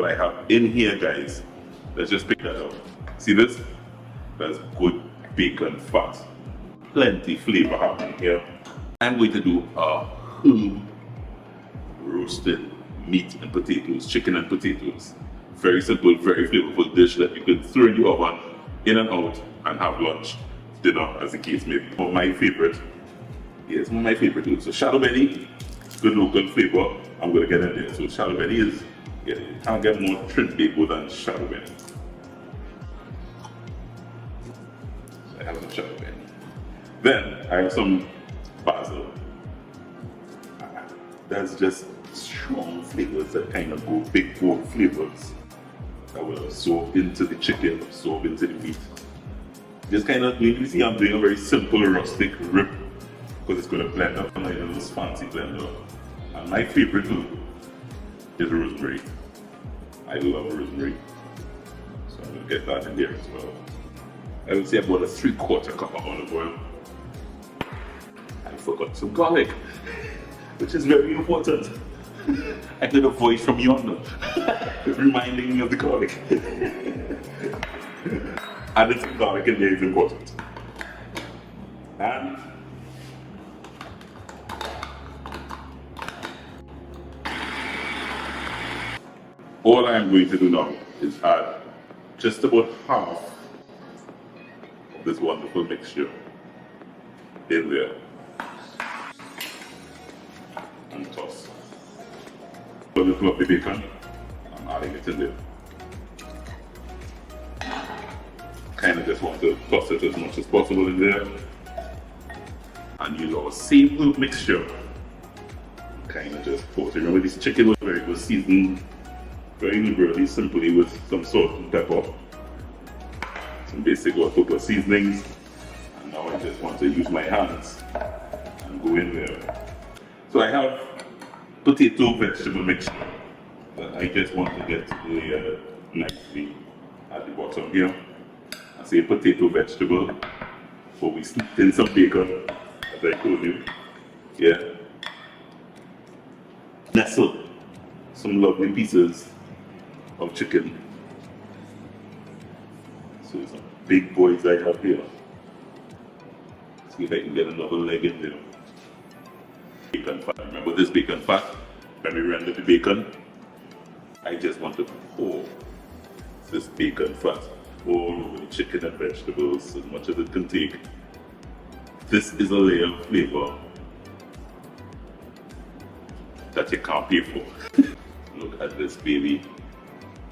what I have in here, guys. Let's just pick that up. See this? That's good bacon fat. Plenty flavor happening here. I'm going to do a herb roasted meat and potatoes, chicken and potatoes. Very simple, very flavorful dish that you can throw in the oven, in and out, and have lunch, dinner, as the case may be. One of my favorite. Yes, one of my favorite too. So shallow belly, good local flavor. I'm gonna get in there. So shallow belly is, yeah, you can't get more Trinbago than shallow belly. So I have some shallow belly. Then I have some basil. That's just strong flavors that kind of go big bold flavors that will absorb into the chicken, absorb into the meat. Just kind of, you see I'm doing a very simple rustic rib because it's going to blend up like a little fancy blender. And my favorite food is rosemary. I love rosemary. So I'm going to get that in there as well. I would say about a 3/4 cup of olive oil. I forgot some garlic, which is very important. I heard a voice from yonder reminding me of the garlic. Adding some garlic in there is important. And all I am going to do now is add just about half of this wonderful mixture in there and toss. A little of the bacon, I'm adding it in there. Kind of just want to toss it as much as possible in there. And use our same little mixture. Kind of just pour it. Remember, this chicken was very good seasoned, very liberally, simply with some salt and pepper, some basic all-purpose seasonings. And now I just want to use my hands and go in there. So I have potato vegetable mixture that I just want to get layered nicely at the bottom here. I say potato vegetable, so we sneaked in some bacon, as I told you. Yeah. Nestle some lovely pieces of chicken. So some big boys I have here. See if I can get another leg in there. Bacon fat. Remember this bacon fat? When we render the bacon, I just want to pour this bacon fat all over the chicken and vegetables as much as it can take. This is a layer of flavor that you can't pay for. Look at this, baby.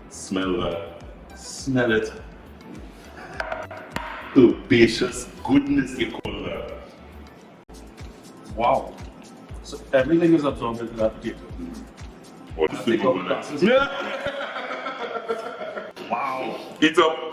Smell that. Smell it. Herbaceous goodness, you call that. Wow. So everything is absorbed into that potato. What is the Wow. Eat up.